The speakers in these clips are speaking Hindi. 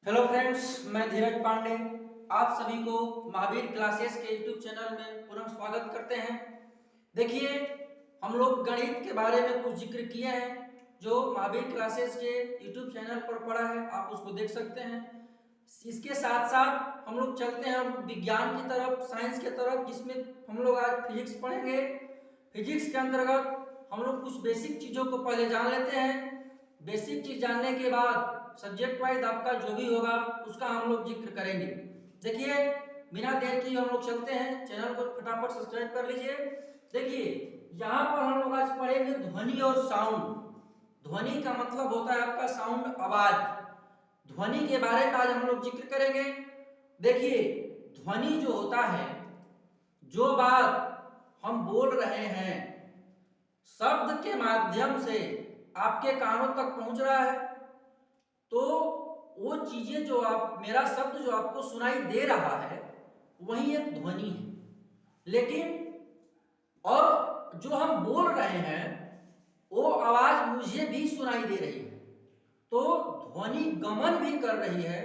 हेलो फ्रेंड्स, मैं धीरज पांडे आप सभी को महावीर क्लासेस के यूट्यूब चैनल में पुनः स्वागत करते हैं। देखिए, हम लोग गणित के बारे में कुछ जिक्र किए हैं जो महावीर क्लासेस के यूट्यूब चैनल पर पड़ा है, आप उसको देख सकते हैं। इसके साथ साथ हम लोग चलते हैं विज्ञान की तरफ, साइंस की तरफ, जिसमें हम लोग आज फिजिक्स पढ़ेंगे। फिजिक्स के अंतर्गत हम लोग कुछ बेसिक चीज़ों को पहले जान लेते हैं। बेसिक चीज जानने के बाद सब्जेक्ट वाइज आपका जो भी होगा उसका हम लोग जिक्र करेंगे। देखिए, बिना देर की हम लोग चलते हैं, चैनल को फटाफट सब्सक्राइब कर लीजिए। देखिए, यहाँ पर हम लोग आज पढ़ेंगे ध्वनि और साउंड। ध्वनि का मतलब होता है आपका साउंड, आवाज। ध्वनि के बारे में आज हम लोग जिक्र करेंगे। देखिए, ध्वनि जो होता है, जो बात हम बोल रहे हैं शब्द के माध्यम से आपके कानों तक पहुंच रहा है, तो वो चीजें जो मेरा शब्द जो आपको सुनाई दे रहा है वही एक ध्वनि है। लेकिन और जो हम बोल रहे हैं वो आवाज मुझे भी सुनाई दे रही है, तो ध्वनि गमन भी कर रही है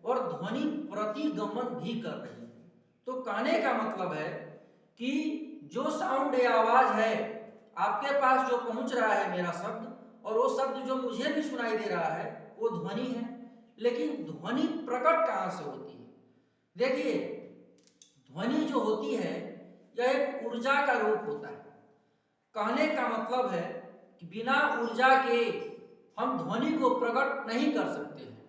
और ध्वनि प्रतिगमन भी कर रही है। तो कहने का मतलब है कि जो साउंड या आवाज है आपके पास जो पहुंच रहा है मेरा शब्द, और वो शब्द जो मुझे भी सुनाई दे रहा है वो ध्वनि है। लेकिन ध्वनि प्रकट कहां से होती है? देखिए, ध्वनि जो होती है यह एक ऊर्जा का रूप होता है। कहने का मतलब है कि बिना ऊर्जा के हम ध्वनि को प्रकट नहीं कर सकते हैं।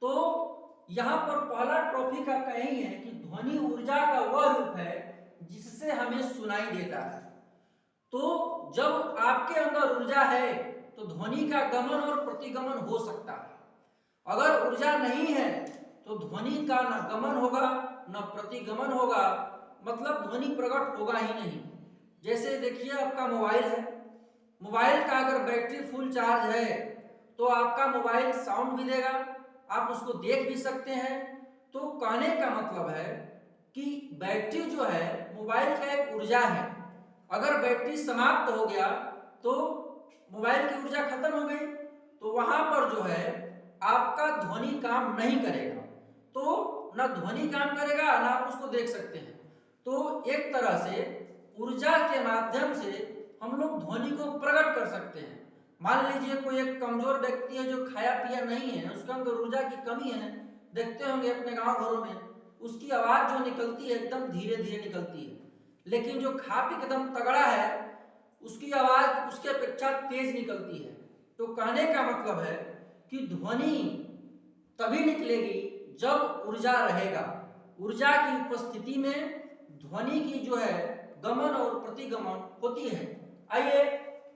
तो यहां पर पहला टॉपिक का कहीं है कि ध्वनि ऊर्जा का वह रूप है जिससे हमें सुनाई देता है। तो जब आपके अंदर ऊर्जा है तो ध्वनि का गमन और प्रतिगमन हो सकता है। अगर ऊर्जा नहीं है तो ध्वनि का न गमन होगा न प्रतिगमन होगा, मतलब ध्वनि प्रकट होगा ही नहीं। जैसे देखिए, आपका मोबाइल है, मोबाइल का अगर बैटरी फुल चार्ज है तो आपका मोबाइल साउंड भी देगा, आप उसको देख भी सकते हैं। तो कहने का मतलब है कि बैटरी जो है मोबाइल का एक ऊर्जा है। अगर बैटरी समाप्त हो गया तो मोबाइल की ऊर्जा खत्म हो गई, तो वहां पर जो है आपका ध्वनि काम नहीं करेगा। तो ना ध्वनि काम करेगा ना आप उसको देख सकते हैं। तो एक तरह से ऊर्जा के माध्यम से हम लोग ध्वनि को प्रकट कर सकते हैं। मान लीजिए कोई एक कमजोर व्यक्ति है जो खाया पिया नहीं है, उसके अंदर ऊर्जा की कमी है, देखते होंगे अपने गांव घरों में उसकी आवाज जो निकलती है एकदम धीरे धीरे निकलती है। लेकिन जो खा पी एकदम तगड़ा है उसकी आवाज उसके अपेक्षा तेज निकलती है। तो कहने का मतलब है कि ध्वनि तभी निकलेगी जब ऊर्जा रहेगा। ऊर्जा की उपस्थिति में ध्वनि की जो है गमन और प्रतिगमन होती है। आइए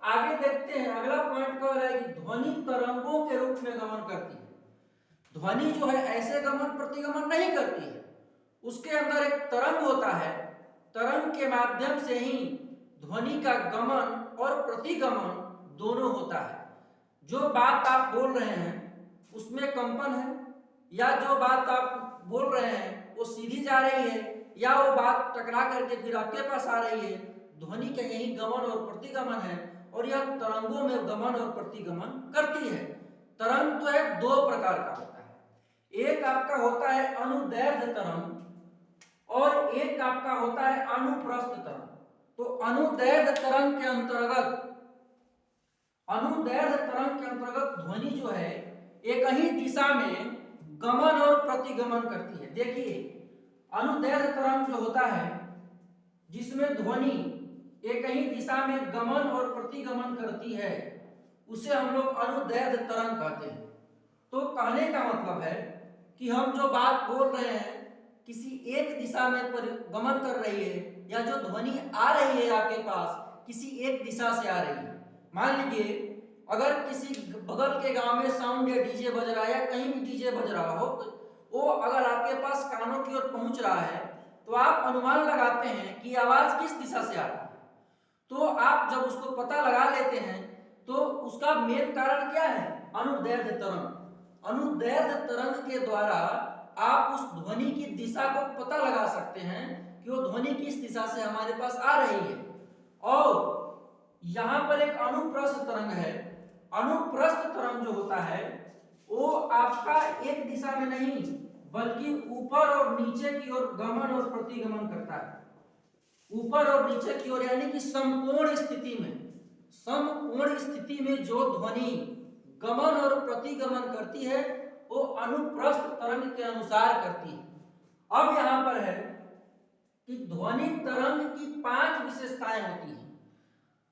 आगे देखते हैं, अगला पॉइंट कह रहा है कि ध्वनि तरंगों के रूप में गमन करती है। ध्वनि जो है ऐसे गमन प्रतिगमन नहीं करती है, उसके अंदर एक तरंग होता है। तरंग के माध्यम से ही ध्वनि का गमन और प्रतिगमन दोनों होता है। जो बात आप बोल रहे हैं उसमें कंपन है, या जो बात आप बोल रहे हैं वो सीधी जा रही है, या वो बात टकरा करके फिर आपके पास आ रही है। ध्वनि का यही गमन और प्रतिगमन है, और यह तरंगों में गमन और प्रतिगमन करती है। तरंग तो है दो प्रकार का होता है, एक आपका होता है अनुदैर्घ्य तरंग और एक आपका होता है अनुप्रस्थ तरंग। तो अनुदैर्घ्य तरंग के अंतर्गत ध्वनि जो है एक ही दिशा में गमन और प्रतिगमन करती है। देखिए, अनुदैर्घ्य तरंग जो होता है जिसमें ध्वनि एक ही दिशा में गमन और प्रतिगमन करती है उसे हम लोग अनुदैर्घ्य तरंग कहते हैं। तो कहने का मतलब है कि हम जो बात बोल रहे हैं किसी एक दिशा में गमन कर रही है, या जो ध्वनि आ रही है आपके पास किसी एक दिशा से आ रही है। मान लीजिए अगर किसी बगल के गांव में साउंड या डीजे बज रहा है, या कहीं भी डीजे बज रहा हो, तो वो अगर आपके पास कानों की ओर पहुंच रहा है तो आप अनुमान लगाते हैं कि आवाज किस दिशा से आ रही है। तो आप जब उसको पता लगा लेते हैं तो उसका मेन कारण क्या है? अनुदैर्घ्य तरंग। अनुदैर्घ्य तरंग के द्वारा आप उस ध्वनि की दिशा को पता लगा सकते हैं कि वो ध्वनि किस दिशा से हमारे पास आ रही है। और यहां पर एक अनुप्रस्थ तरंग है। अनुप्रस्थ तरंग जो होता है वो आपका एक दिशा में नहीं बल्कि ऊपर और नीचे की ओर गमन और प्रतिगमन करता है। ऊपर और नीचे की ओर यानी कि समकोण स्थिति में जो ध्वनि गमन और प्रतिगमन करती है वो अनुप्रस्थ तरंग के अनुसार करती है। अब यहां पर है कि ध्वनि तरंग की 5 विशेषताएं होती हैं।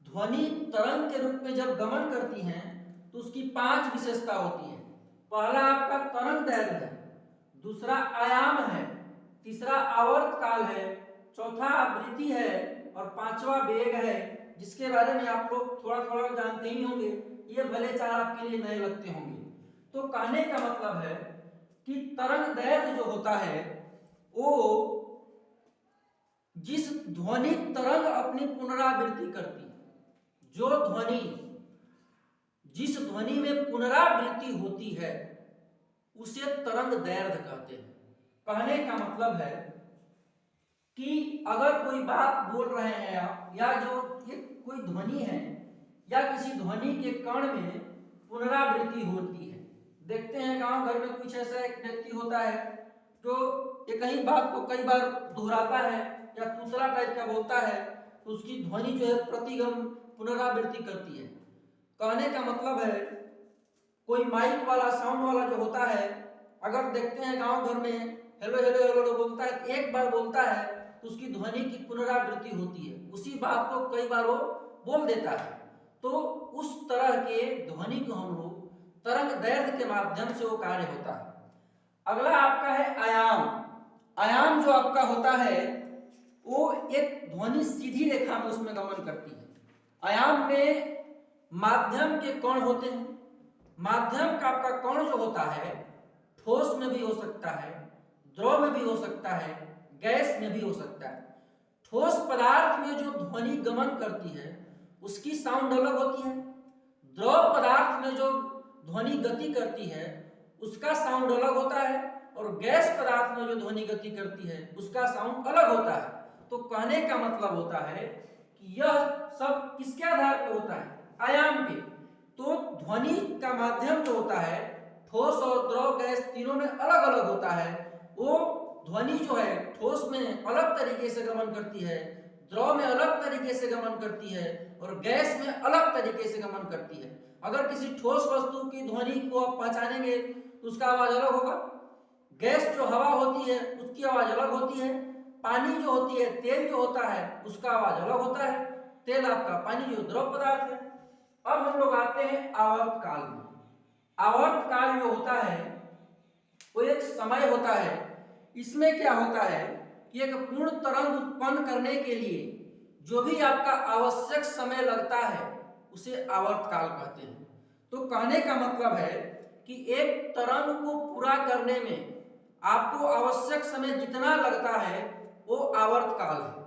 ध्वनि तरंग के रूप में जब गमन करती हैं तो उसकी 5 विशेषता होती है। पहला आपका तरंग दैर्घ्य है, दूसरा आयाम है, तीसरा आवर्त काल है, चौथा आवृत्ति है और पांचवा वेग है, जिसके बारे में आप लोग थोड़ा थोड़ा जानते ही होंगे, ये भले चार आपके लिए नए लगते होंगे। तो कहने का मतलब है कि तरंग दैर्घ्य जो होता है वो जिस ध्वनि तरंग अपनी पुनरावृत्ति करती है, जो ध्वनि जिस ध्वनि में पुनरावृत्ति होती है उसे तरंग दैर्घ्य कहते हैं। कहने का मतलब है कि अगर कोई बात बोल रहे हैं आप या जो ये कोई ध्वनि है या किसी ध्वनि के कण में पुनरावृत्ति होती है। देखते हैं गांव घर में कुछ ऐसा एक व्यक्ति होता है जो एक ही बात को कई बार दोहराता है या दूसरा टाइप का बोलता है, तो उसकी ध्वनि जो है प्रतिगम पुनरावृत्ति करती है। कहने का मतलब है कोई माइक वाला साउंड वाला जो होता है, अगर देखते हैं गांव घर में हेलो हेलो हेलो बोलता है, एक बार बोलता है तो उसकी ध्वनि की पुनरावृत्ति होती है, उसी बात को कई बार वो बोल देता है। तो उस तरह के ध्वनि को हम लोग तरंग दैर्घ्य के माध्यम से वो कार्य होता है। अगला आपका है आयाम। आयाम जो आपका होता है वो एक ध्वनि सीधी रेखा में उसमें गमन करती है। आयाम में माध्यम के कण होते हैं। माध्यम का आपका कण जो होता है ठोस में भी हो सकता है, द्रव में भी हो सकता है, गैस में भी हो सकता है। ठोस पदार्थ में जो ध्वनि गमन करती है उसकी साउंड अलग होती है। द्रव पदार्थ में जो ध्वनि गति करती है उसका साउंड अलग होता है और गैस पदार्थ में जो ध्वनि गति करती है उसका साउंड अलग होता है। तो कहने का मतलब होता है कि यह सब किसके आधार पर होता है? आयाम पे। तो ध्वनि का माध्यम जो होता है ठोस और द्रव गैस तीनों में अलग अलग होता है। वो ध्वनि जो है ठोस में अलग तरीके से गमन करती है, द्रव में अलग तरीके से गमन करती है और गैस में अलग तरीके से गमन करती है। अगर किसी ठोस वस्तु की ध्वनि को आप पहचानेंगे तो उसका आवाज अलग होगा। गैस जो हवा होती है उसकी आवाज अलग होती है। पानी जो होती है, तेल जो होता है उसका आवाज अलग होता है। तेल आपका, पानी जो द्रव पदार्थ है। अब हम लोग आते हैं आवर्त काल में। आवर्त काल जो होता है वो एक समय होता है। इसमें क्या होता है कि एक पूर्ण तरंग उत्पन्न करने के लिए जो भी आपका आवश्यक समय लगता है उसे आवर्त काल कहते हैं। तो कहने का मतलब है कि एक तरंग को पूरा करने में आपको आवश्यक समय जितना लगता है वो आवर्त काल है।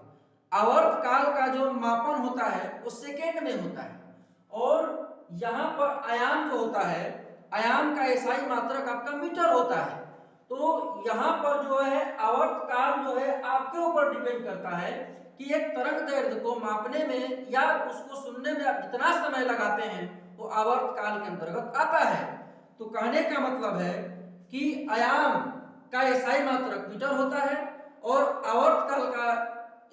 आवर्त काल का जो मापन होता है वो सेकेंड में होता है। और यहाँ पर आयाम जो होता है, आयाम का एसआई मात्रक आपका मीटर होता है। तो यहाँ पर जो है आवर्त काल जो है आपके ऊपर डिपेंड करता है कि एक तरंग दैर्घ्य को मापने में या उसको सुनने में आप जितना समय लगाते हैं वो आवर्त काल के अंतर्गत आता है। तो कहने का मतलब है कि आयाम का एसआई मात्रक मीटर होता है और आवर्त काल का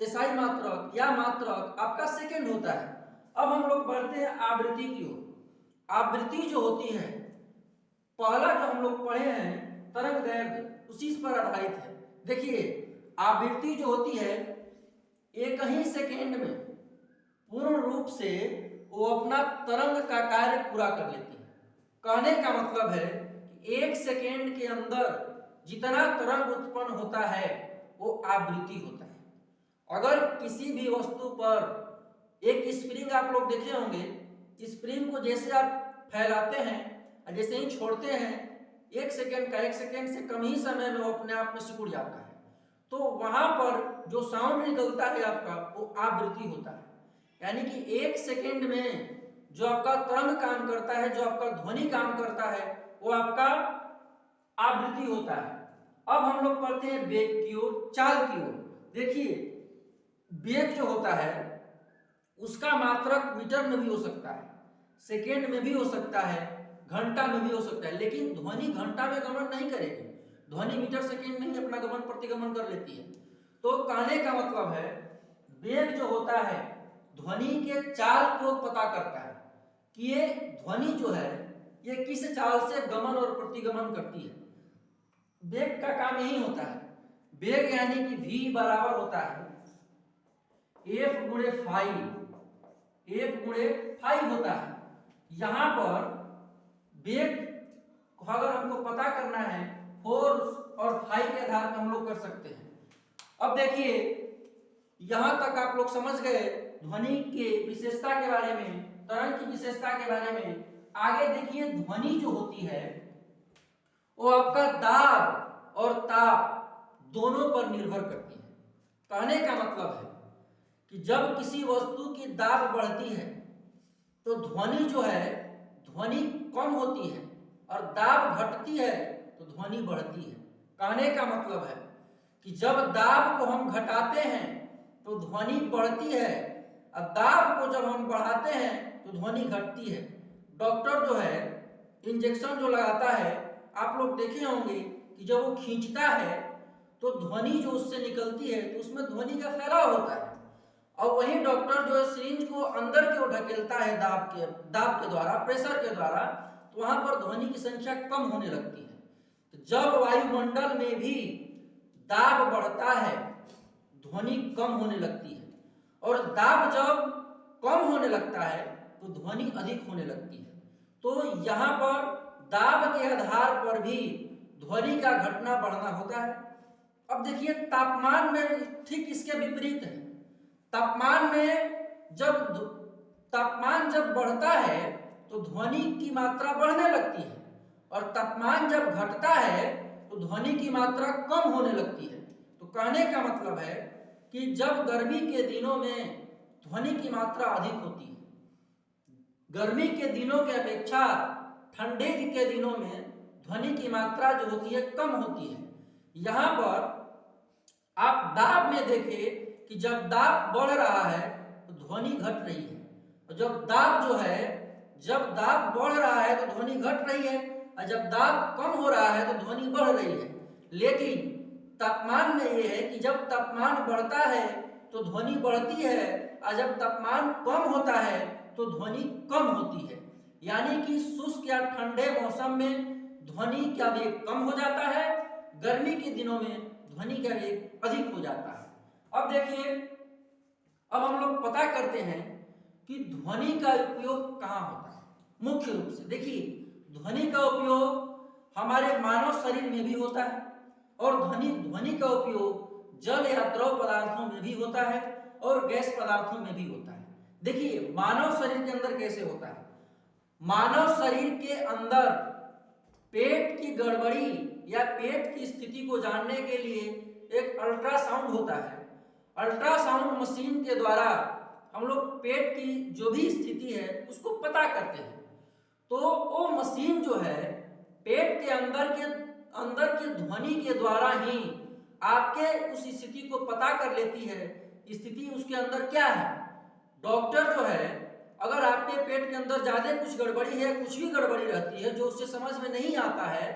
एसआई मात्रक या मात्रक आपका सेकेंड होता है। अब हम लोग बढ़ते हैं आवृत्ति की ओर। आवृत्ति जो होती है, पहला जो हम लोग पढ़े हैं तरंग दैर्घ्य उसी पर आधारित है। देखिए आवृत्ति जो होती है एक ही सेकेंड में पूर्ण रूप से वो अपना तरंग का कार्य पूरा कर लेती है। कहने का मतलब है कि एक सेकेंड के अंदर जितना तरंग उत्पन्न होता है वो आवृत्ति होता है। अगर किसी भी वस्तु पर एक स्प्रिंग आप लोग देखे होंगे, स्प्रिंग को जैसे आप फैलाते हैं और जैसे ही छोड़ते हैं एक सेकेंड से कम ही समय में वो अपने आप में सिकुड़ जाता है। तो वहां पर जो साउंड निकलता है आपका वो आवृत्ति होता है। यानी कि एक सेकेंड में जो आपका तरंग काम करता है, जो आपका ध्वनि काम करता है वो आपका आवृत्ति होता है। अब हम लोग पढ़ते हैं वेग की ओर, चाल की ओर। देखिए वेग जो होता है उसका मात्रक मीटर में भी हो सकता है, सेकेंड में भी हो सकता है घंटा में भी हो सकता है, लेकिन ध्वनि घंटा में गमन नहीं करेगी, ध्वनि मीटर सेकंड में ही अपना गमन प्रतिगमन कर लेती है। तो कहने का मतलब है वेग जो होता है ध्वनि के चाल को पता करता है कि ये ध्वनि जो है ये किस चाल से गमन और प्रतिगमन करती है। वेग का काम यही होता है। वेग यानी कि v बराबर होता है f गुणे फाइव, f गुणे फाइव होता है। यहां पर वेग को अगर हमको पता करना है फोर्स और फाइव के आधार पर हम लोग कर सकते हैं। अब देखिए यहां तक आप लोग समझ गए ध्वनि के विशेषता के बारे में, तरंग की विशेषता के बारे में। आगे देखिए ध्वनि जो होती है वो आपका दाब और ताप दोनों पर निर्भर करती है। कहने का मतलब है कि जब किसी वस्तु की दाब बढ़ती है तो ध्वनि जो है ध्वनि कम होती है, और दाब घटती है तो ध्वनि बढ़ती है। कहने का मतलब है कि जब दाब को हम घटाते हैं तो ध्वनि बढ़ती है, और दाब को जब हम बढ़ाते हैं तो ध्वनि घटती है। डॉक्टर जो है इंजेक्शन जो लगाता है, आप लोग देखे होंगे कि जब वो खींचता है तो ध्वनि जो उससे निकलती है तो उसमें ध्वनि का फैलाव होता है, और वही डॉक्टर जो है सिरिंज को अंदर की ओर ढकेलता है दाब के द्वारा, प्रेशर के द्वारा, तो वहां पर ध्वनि की संख्या कम होने लगती है। तो जब वायुमंडल में भी दाब बढ़ता है ध्वनि कम होने लगती है, और दाब जब कम होने लगता है तो ध्वनि अधिक होने लगती है। तो यहाँ पर दाब के आधार पर भी ध्वनि का घटना बढ़ना होता है। अब देखिए तापमान में ठीक इसके विपरीत है। तापमान जब बढ़ता है तो ध्वनि की मात्रा बढ़ने लगती है, और तापमान जब घटता है तो ध्वनि की मात्रा कम होने लगती है। तो कहने का मतलब है कि जब गर्मी के दिनों में ध्वनि की मात्रा अधिक होती है, गर्मी के दिनों के अपेक्षा ठंडे के दिनों में ध्वनि की मात्रा जो होती है कम होती है। यहाँ पर आप दाब में देखें कि जब दाब बढ़ रहा है तो ध्वनि घट रही है, और जब दाब बढ़ रहा है तो ध्वनि घट रही है, और जब दाब कम हो रहा है तो ध्वनि बढ़ रही है। लेकिन तापमान में यह है कि जब तापमान बढ़ता है तो ध्वनि बढ़ती है, और जब तापमान कम होता है तो ध्वनि कम होती है। यानी कि शुष्क या ठंडे मौसम में ध्वनि का वेग कम हो जाता है, गर्मी के दिनों में ध्वनि का वेग अधिक हो जाता है। अब देखिए अब हम लोग पता करते हैं कि ध्वनि का उपयोग कहाँ होता है। मुख्य रूप से देखिए ध्वनि का उपयोग हमारे मानव शरीर में भी होता है, और ध्वनि का उपयोग जल या द्रव पदार्थों में भी होता है और गैस पदार्थों में भी होता है। देखिए मानव शरीर के अंदर कैसे होता है। मानव शरीर के अंदर पेट की गड़बड़ी या पेट की स्थिति को जानने के लिए एक अल्ट्रासाउंड होता है। अल्ट्रासाउंड मशीन के द्वारा हम लोग पेट की जो भी स्थिति है उसको पता करते हैं। तो वो मशीन जो है पेट के अंदर के ध्वनि के द्वारा ही आपके उस स्थिति को पता कर लेती है, स्थिति उसके अंदर क्या है। डॉक्टर जो है अगर आपके पेट के अंदर ज्यादा कुछ गड़बड़ी है, कुछ भी गड़बड़ी रहती है जो उससे समझ में नहीं आता है,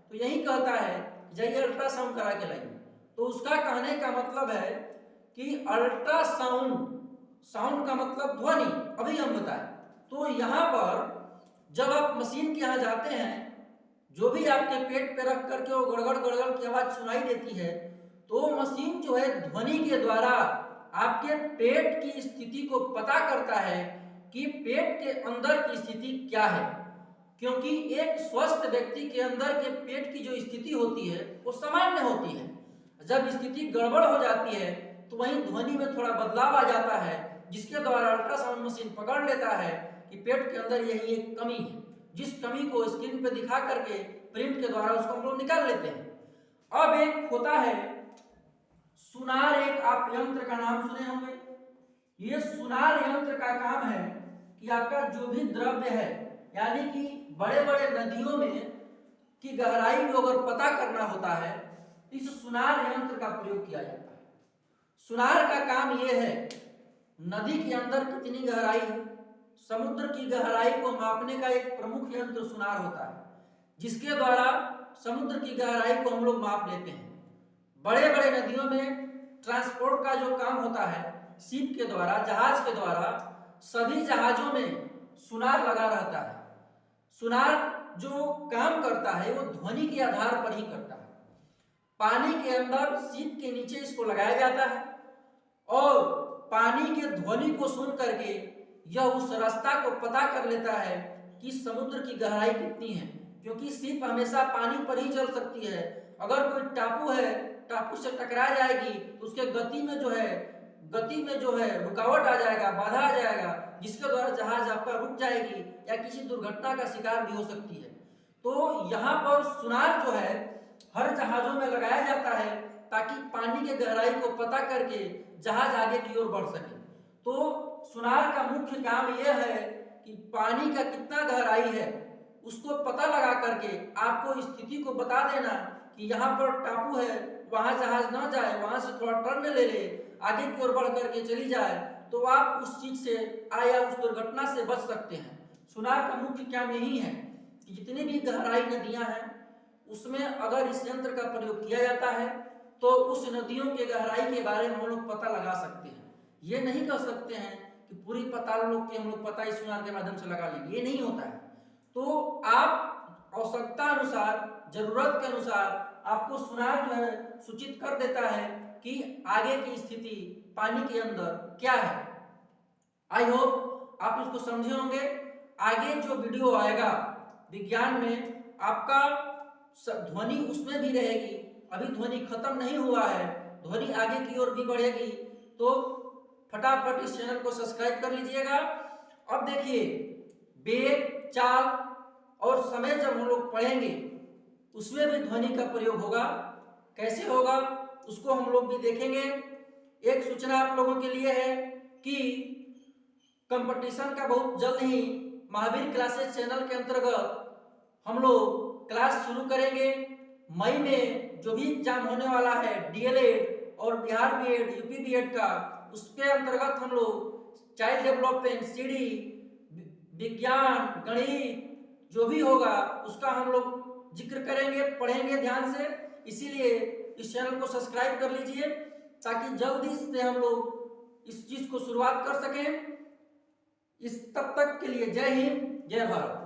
तो यही कहता है जाइए अल्ट्रासाउंड करा के लाइए। तो उसका कहने का मतलब है कि साउंड का मतलब ध्वनि, अभी हम बताएं। तो यहाँ पर जब आप मशीन के यहाँ जाते हैं, जो भी आपके पेट पे रख करके वो गड़गड़ गड़गड़ की आवाज सुनाई देती है, तो मशीन जो है ध्वनि के द्वारा आपके पेट की स्थिति को पता करता है कि पेट के अंदर की स्थिति क्या है। क्योंकि एक स्वस्थ व्यक्ति के अंदर के पेट की जो स्थिति होती है वो सामान्य होती है। जब स्थिति गड़बड़ हो जाती है तो वहीं ध्वनि में थोड़ा बदलाव आ जाता है, जिसके द्वारा अल्ट्रासाउंड मशीन पकड़ लेता है कि पेट के अंदर यही एक कमी है, जिस कमी को स्क्रीन पे दिखा करके प्रिंट के द्वारा उसको हम लोग निकाल लेते हैं। अब एक होता है सुनार, एक आप यंत्र का नाम सुने होंगे। ये सुनार यंत्र का काम है कि आपका जो भी द्रव्य है, यानी कि बड़े बड़े नदियों में की गहराई को अगर पता करना होता है इस सुनार यंत्र का प्रयोग किया जाता है। सुनार का काम यह है नदी के अंदर कितनी गहराई है, समुद्र की गहराई को मापने का एक प्रमुख यंत्र सुनार होता है, जिसके द्वारा समुद्र की गहराई को हम लोग माप लेते हैं। बड़े बड़े नदियों में ट्रांसपोर्ट का जो काम होता है शिप के द्वारा, जहाज के द्वारा, सभी जहाजों में सुनार लगा रहता है। सुनार जो काम करता है वो ध्वनि के आधार पर ही करता है। पानी के अंदर शिप के नीचे इसको लगाया जाता है और पानी के ध्वनि को सुन करके यह उस रास्ता को पता कर लेता है कि समुद्र की गहराई कितनी है, क्योंकि शिप हमेशा पानी पर ही चल सकती है। अगर कोई टापू है, टापू से टकरा जाएगी तो उसके गति में जो है रुकावट आ जाएगा, बाधा आ जाएगा, जिसके द्वारा जहाज आपका रुक जाएगी या किसी दुर्घटना का शिकार भी हो सकती है। तो यहाँ पर सुनार जो है हर जहाजों में लगाया जाता है ताकि पानी के गहराई को पता करके जहाज आगे की ओर बढ़ सके। तो सुनार का मुख्य काम यह है कि पानी का कितना गहराई है उसको पता लगा करके आपको स्थिति को बता देना कि यहाँ पर टापू है, वहां जहाज ना जाए, वहां से थोड़ा टर्न ले ले, आगे की ओर बढ़ करके चली जाए, तो आप उस चीज से या उस दुर्घटना से बच सकते हैं। सुनार का मुख्य काम यही है कि जितनी भी गहराई नदियां हैं उसमें अगर इस यंत्र का प्रयोग किया जाता है तो उस नदियों के गहराई के बारे में हम लोग पता लगा सकते हैं। ये नहीं कर सकते हैं कि पूरी पाताल लोक की हम लोग पता इस सुनार के माध्यम से लगा लेंगे, ये नहीं होता है। तो आप आवश्यकता अनुसार, जरूरत के अनुसार आपको सुनार जो है सूचित कर देता है कि आगे की स्थिति पानी के अंदर क्या है। आई होप आप इसको समझे होंगे। आगे जो वीडियो आएगा विज्ञान में, आपका ध्वनि उसमें भी रहेगी। अभी ध्वनि खत्म नहीं हुआ है, ध्वनि आगे की ओर भी बढ़ेगी। तो फटाफट इस चैनल को सब्सक्राइब कर लीजिएगा। अब देखिए, वेग, चाल और समय जब हम लोग पढ़ेंगे उसमें भी ध्वनि का प्रयोग होगा। कैसे होगा उसको हम लोग भी देखेंगे। एक सूचना आप लोगों के लिए है कि कंपटीशन का बहुत जल्द ही महावीर क्लासेस चैनल के अंतर्गत हम लोग क्लास शुरू करेंगे। मई में जो भी एग्जाम होने वाला है डीएलएड और बिहार बीएड, यूपी बीएड का, उसके अंतर्गत हम लोग चाइल्ड डेवलपमेंट, सीडी, विज्ञान, गणित जो भी होगा उसका हम लोग जिक्र करेंगे, पढ़ेंगे ध्यान से। इसीलिए इस चैनल को सब्सक्राइब कर लीजिए ताकि जल्दी से हम लोग इस चीज को शुरुआत कर सकें। तब तक के लिए जय हिंद, जय भारत।